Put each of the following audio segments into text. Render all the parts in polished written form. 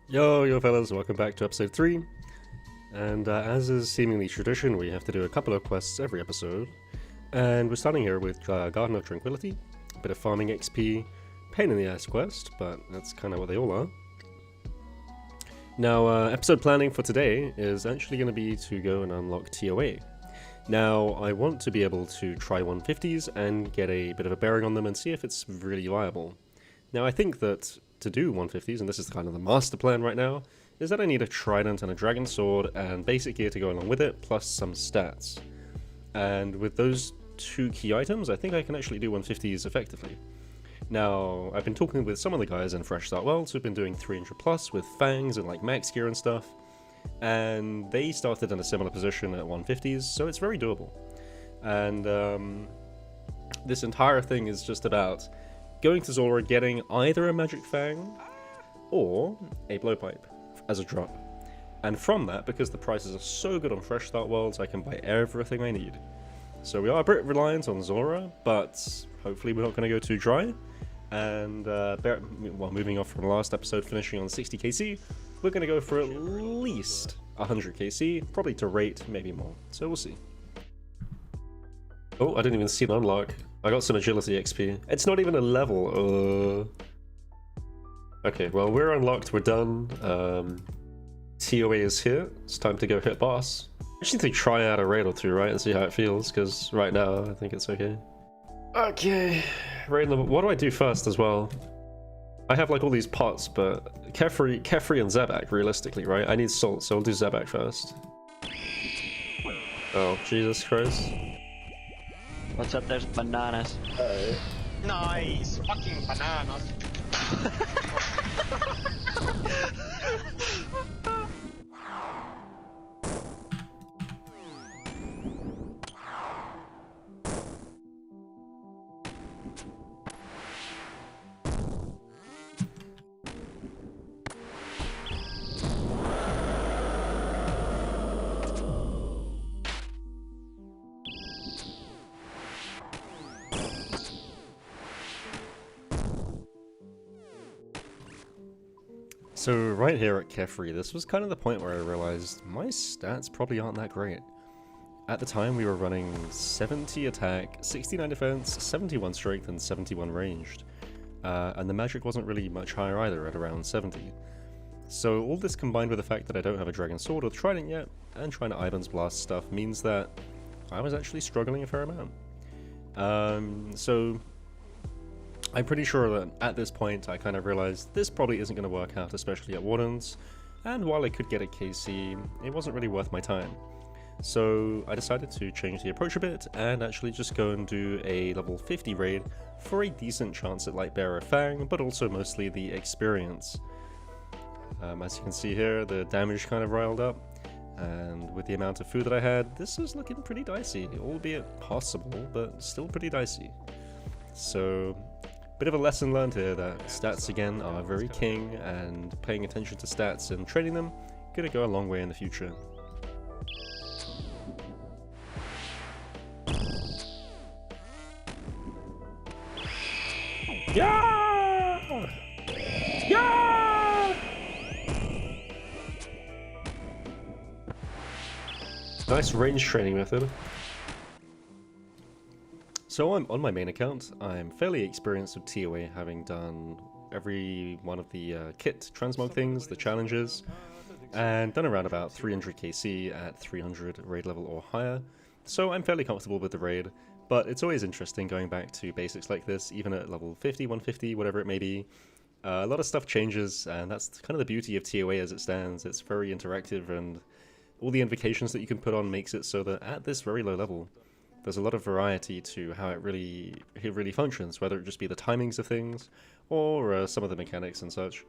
Yo fellas, welcome back to episode 3. And as is seemingly tradition, we have to do a couple of quests every episode. And we're starting here with Garden of Tranquility, a bit of farming XP, pain in the ass quest, but that's kind of what they all are. Now, episode planning for today is actually going to be to go and unlock TOA. Now, I want to be able to try 150s and get a bit of a bearing on them and see if it's really viable. Now, I think that to do 150s, and this is kind of the master plan right now, is that I need a trident and a dragon sword and basic gear to go along with it, plus some stats. And with those two key items, I think I can actually do 150s effectively. Now, I've been talking with some of the guys in Fresh Start Worlds who've been doing 300 plus with fangs and like max gear and stuff, and they started in a similar position at 150s, so it's very doable. And this entire thing is just about going to Zulrah, getting either a magic fang or a blowpipe as a drop. And from that, because the prices are so good on Fresh Start Worlds, I can buy everything I need. So we are a bit reliant on Zulrah, but hopefully we're not going to go too dry. And moving off from the last episode, finishing on 60 KC, we're going to go for at least 100 KC, probably to rate, maybe more. So we'll see. Oh, I didn't even see an unlock. I got some agility XP. It's not even a level. Okay, well, we're unlocked, we're done. TOA is here. It's time to go hit boss. I just need to try out a raid or two, right, and see how it feels, because right now I think it's okay. Okay, raid level. What do I do first as well? I have like all these pots, but Kefri and Zebak, realistically, right? I need salt, so I'll do Zebak first. Oh, Jesus Christ. What's up? There's bananas. Nice! Fucking bananas! So right here at Kefri, this was kind of the point where I realized my stats probably aren't that great. At the time we were running 70 attack, 69 defense, 71 strength and 71 ranged. And the magic wasn't really much higher either at around 70. So all this combined with the fact that I don't have a dragon sword or trident yet, and trying to Ivan's blast stuff means that I was actually struggling a fair amount. So I'm pretty sure that at this point I kind of realized this probably isn't going to work out, especially at Wardens, and while I could get a KC, it wasn't really worth my time. So I decided to change the approach a bit and actually just go and do a level 50 raid for a decent chance at Lightbearer Fang, but also mostly the experience. As you can see here, the damage kind of riled up, and with the amount of food that I had, this is looking pretty dicey, albeit possible, but still pretty dicey. So bit of a lesson learned here that stats again are very king, and paying attention to stats and training them gonna go a long way in the future. Yeah! Yeah! Nice range training method. So I'm on my main account. I'm fairly experienced with TOA, having done every one of the kit transmog things, the challenges, and done around about 300 KC at 300 raid level or higher. So I'm fairly comfortable with the raid, but it's always interesting going back to basics like this, even at level 50, 150, whatever it may be. A lot of stuff changes, and that's kind of the beauty of TOA as it stands. It's very interactive, and all the invocations that you can put on makes it so that at this very low level, there's a lot of variety to how it really functions, whether it just be the timings of things or some of the mechanics and such.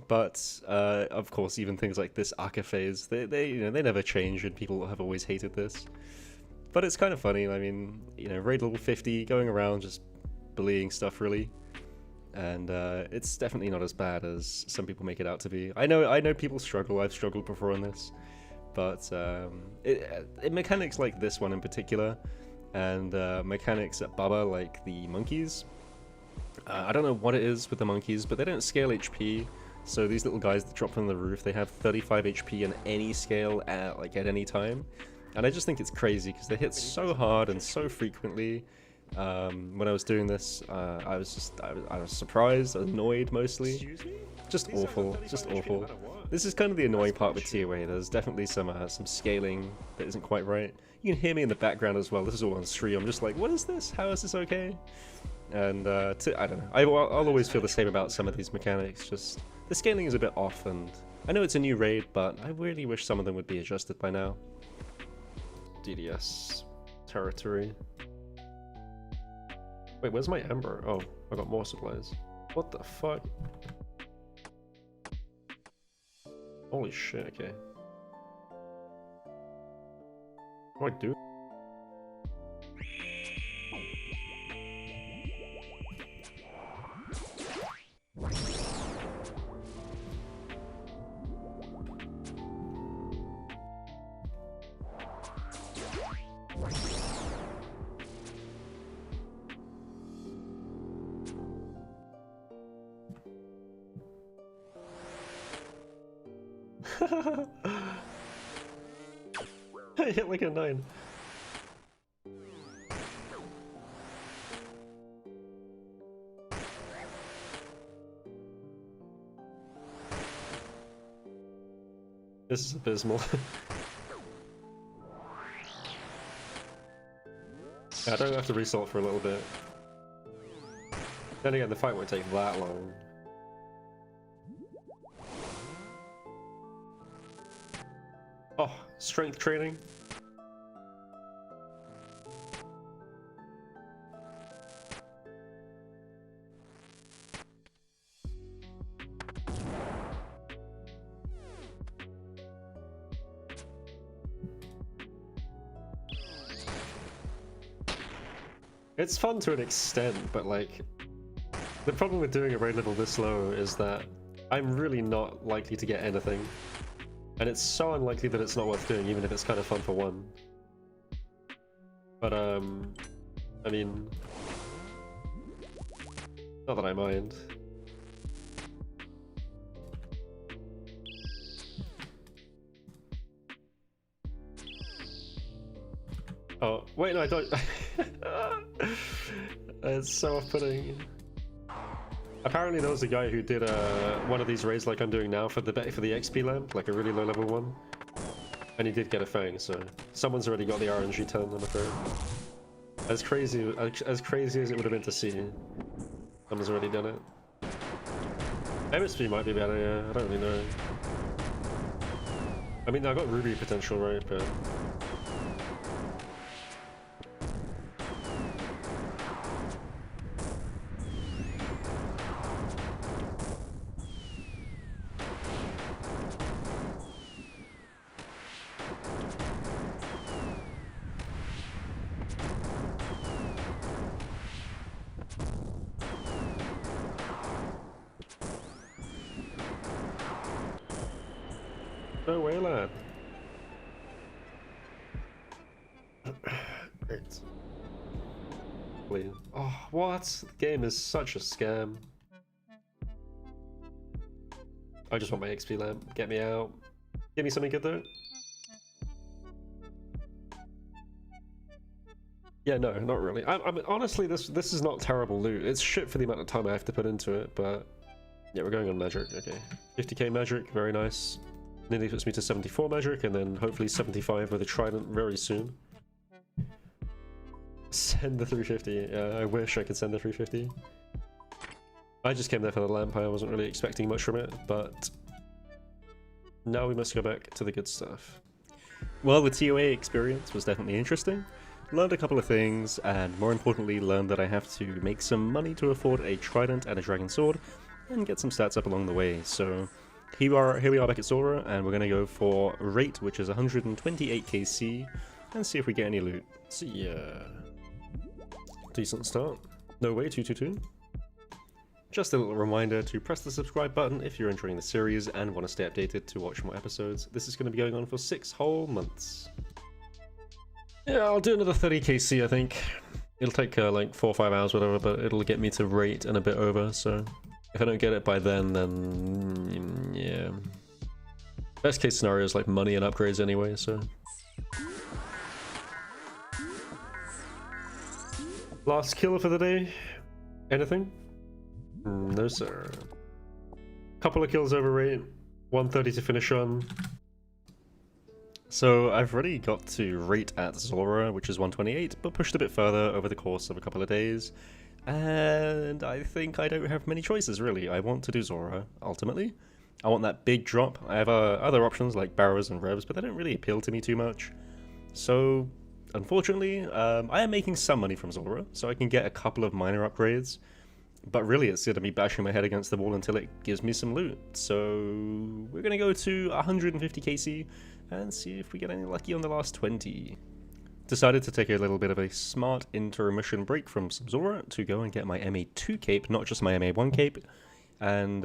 But of course, even things like this Aka phase, they never change, and people have always hated this. But it's kind of funny. I mean, raid level 50, going around just bullying stuff really, and it's definitely not as bad as some people make it out to be. I know people struggle. I've struggled before on this. But mechanics like this one in particular, and mechanics at Baba like the monkeys, I don't know what it is with the monkeys, but they don't scale HP, So these little guys that drop from the roof, they have 35 HP in any scale at any time. And I just think it's crazy because they hit so hard and so frequently. When I was doing this, I was surprised, annoyed mostly. Just awful, just awful. This is kind of the annoying part with TOA. There's definitely some scaling that isn't quite right. You can hear me in the background as well. This is all on stream. I'm just like, what is this? How is this okay? And I don't know. I'll always feel the same about some of these mechanics. Just the scaling is a bit off, and I know it's a new raid, but I really wish some of them would be adjusted by now. DDS territory. Wait, where's my amber? Oh, I got more supplies. What the fuck? Holy shit, okay. What do I do? I hit like a 9. This is abysmal. I don't have to resort for a little bit. Then again, the fight won't take that long. Oh, strength training. It's fun to an extent, but like, the problem with doing a raid level this low is that I'm really not likely to get anything. And it's so unlikely that it's not worth doing, even if it's kind of fun for one. But, I mean... not that I mind. Oh, wait, no, I don't... It's so off-putting. Apparently there was a guy who did one of these raids like I'm doing now for the XP lamp, like a really low level one. And he did get a fang, so someone's already got the RNG turn, I'm afraid. As crazy as it would have been to see, someone's already done it. MSP might be better, yeah, I don't really know. I mean, I got Ruby potential, right, but... No way, lad. Great. Please. Oh, what? The game is such a scam. I just want my XP lamp. Get me out. Give me something good though. Yeah, no, not really. I mean, honestly, this is not terrible loot. It's shit for the amount of time I have to put into it, but yeah, we're going on magic. Okay, 50k magic, very nice. Nearly puts me to 74 magic, and then hopefully 75 with a trident very soon. Send the 350. I wish I could send the 350. I just came there for the lamp. I wasn't really expecting much from it, but now we must go back to the good stuff. Well, the TOA experience was definitely interesting. Learned a couple of things, and more importantly, learned that I have to make some money to afford a trident and a dragon sword, and get some stats up along the way. So here we are back at Zulrah, and we're going to go for rate, which is 128 KC, and see if we get any loot. So yeah, decent start. No way, 222. Just a little reminder to press the subscribe button if you're enjoying the series and want to stay updated to watch more episodes. This is going to be going on for 6 whole months. Yeah, I'll do another 30 KC, I think. It'll take like 4 or 5 hours, whatever, but it'll get me to rate and a bit over, so If I don't get it by then yeah. Best case scenario is like money and upgrades anyway, so. Last kill for the day? Anything? No sir. Couple of kills over rate, 130 to finish on. So I've already got to rate at Zulrah, which is 128, but pushed a bit further over the course of a couple of days. And I think I don't have many choices, really. I want to do Zulrah, ultimately. I want that big drop. I have other options like Barrows and Revs, but they don't really appeal to me too much. So, unfortunately, I am making some money from Zulrah, so I can get a couple of minor upgrades. But really, it's going to be bashing my head against the wall until it gives me some loot. So, we're going to go to 150 KC and see if we get any lucky on the last 20. Decided to take a little bit of a smart intermission break from some Zulrah to go and get my MA2 cape, not just my MA1 cape. And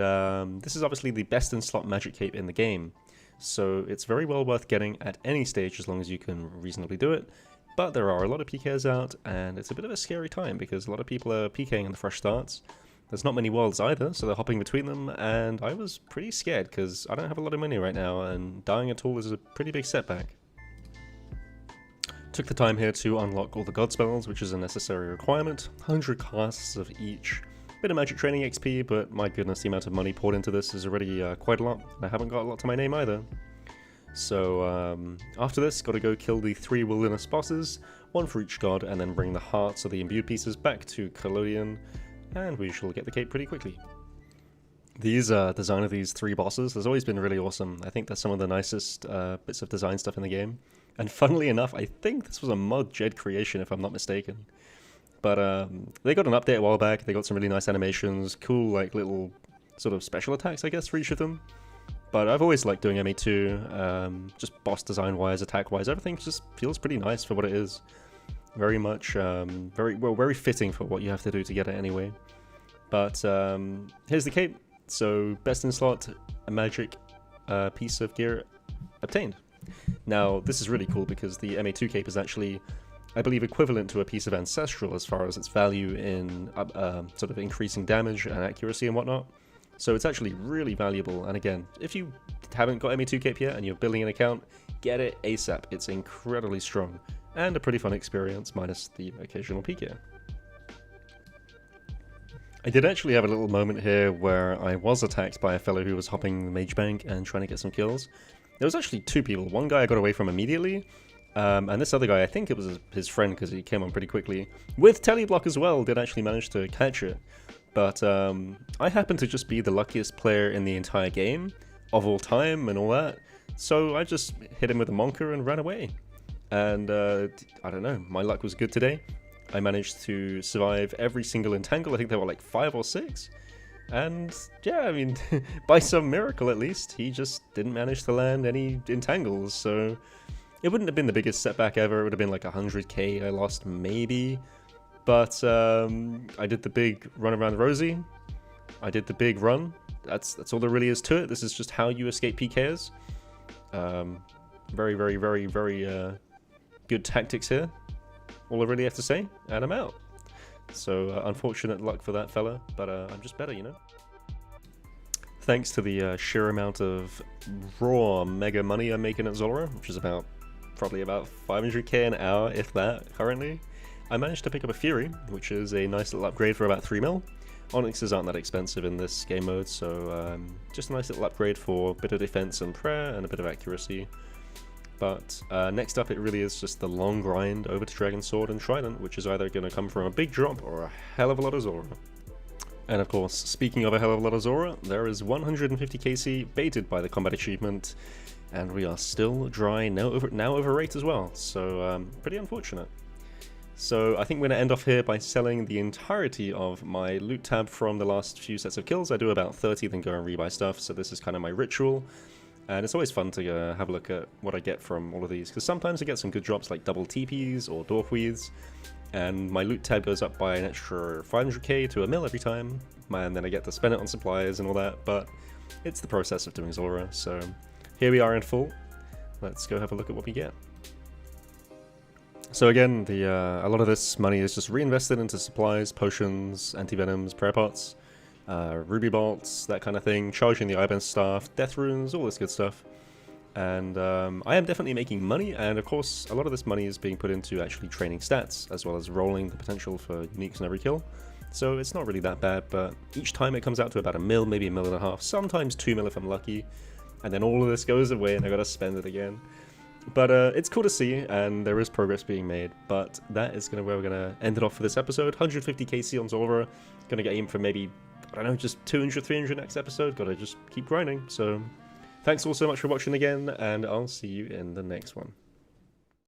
this is obviously the best in slot magic cape in the game. So it's very well worth getting at any stage as long as you can reasonably do it. But there are a lot of PKs out, and it's a bit of a scary time because a lot of people are PKing in the fresh starts. There's not many worlds either, so they're hopping between them, and I was pretty scared because I don't have a lot of money right now, and dying at all is a pretty big setback. Took the time here to unlock all the god spells, which is a necessary requirement. 100 casts of each. Bit of magic training XP, but my goodness, the amount of money poured into this is already quite a lot. I haven't got a lot to my name either. So after this, got to go kill the 3 wilderness bosses, 1 for each god, and then bring the hearts of the imbued pieces back to Collodion, and we shall get the cape pretty quickly. These design of these 3 bosses has always been really awesome. I think they're some of the nicest bits of design stuff in the game. And funnily enough, I think this was a mod Jed creation, if I'm not mistaken. But they got an update a while back. They got some really nice animations, cool like little sort of special attacks, I guess, for each of them. But I've always liked doing MA2, just boss design-wise, attack-wise, everything just feels pretty nice for what it is. Very much, very fitting for what you have to do to get it anyway. But here's the cape. So best in slot, a magic piece of gear obtained. Now, this is really cool because the MA2 cape is actually, I believe, equivalent to a piece of Ancestral as far as its value in sort of increasing damage and accuracy and whatnot. So it's actually really valuable, and again, if you haven't got MA2 cape yet and you're building an account, get it ASAP. It's incredibly strong, and a pretty fun experience, minus the occasional PK. I did actually have a little moment here where I was attacked by a fellow who was hopping the mage bank and trying to get some kills. There was actually 2 people. One guy I got away from immediately, and this other guy, I think it was his friend because he came on pretty quickly. With teleblock as well, did actually manage to catch it. But I happen to just be the luckiest player in the entire game, of all time and all that. So I just hit him with a monker and ran away. And I don't know, my luck was good today. I managed to survive every single entangle. I think there were like 5 or 6. And yeah, I mean, by some miracle at least, he just didn't manage to land any entangles. So it wouldn't have been the biggest setback ever. It would have been like 100k I lost maybe. But I did the big run around Rosie. I did the big run. That's all there really is to it. This is just how you escape PKs. Very, very, very, very good tactics here. All I really have to say, and I'm out. So unfortunate luck for that fella, but I'm just better, you know? Thanks to the sheer amount of raw mega money I'm making at Zulrah, which is probably about 500k an hour, if that, currently. I managed to pick up a Fury, which is a nice little upgrade for about 3 mil. Onyxes aren't that expensive in this game mode, so just a nice little upgrade for a bit of defense and prayer and a bit of accuracy. But next up, it really is just the long grind over to Dragon Sword and Trident, which is either going to come from a big drop or a hell of a lot of Zulrah. And of course, speaking of a hell of a lot of Zulrah, there is 150 KC baited by the combat achievement, and we are still dry, now over rate as well, so pretty unfortunate. So I think we're going to end off here by selling the entirety of my loot tab from the last few sets of kills. I do about 30, then go and rebuy stuff, so this is kind of my ritual. And it's always fun to have a look at what I get from all of these, because sometimes I get some good drops like double TPs or Dwarfweeds, and my loot tab goes up by an extra 500k to a mil every time, and then I get to spend it on supplies and all that, but it's the process of doing Zulrah. So here we are in full. Let's go have a look at what we get. So again, a lot of this money is just reinvested into supplies, potions, anti-venoms, prayer pots. ruby bolts, that kind of thing, charging the Iban staff, death runes, all this good stuff. And I am definitely making money, and of course a lot of this money is being put into actually training stats, as well as rolling the potential for uniques in every kill. So it's not really that bad, but each time it comes out to about 1 mil, maybe 1.5 mil, sometimes 2 mil if I'm lucky, and then all of this goes away and I gotta spend it again. But it's cool to see, and there is progress being made, but that is where we're gonna end it off for this episode. 150 KC on Zulrah, gonna get aim for maybe, I don't know, just 200, 300 next episode, gotta just keep grinding, so... Thanks all so much for watching again, and I'll see you in the next one.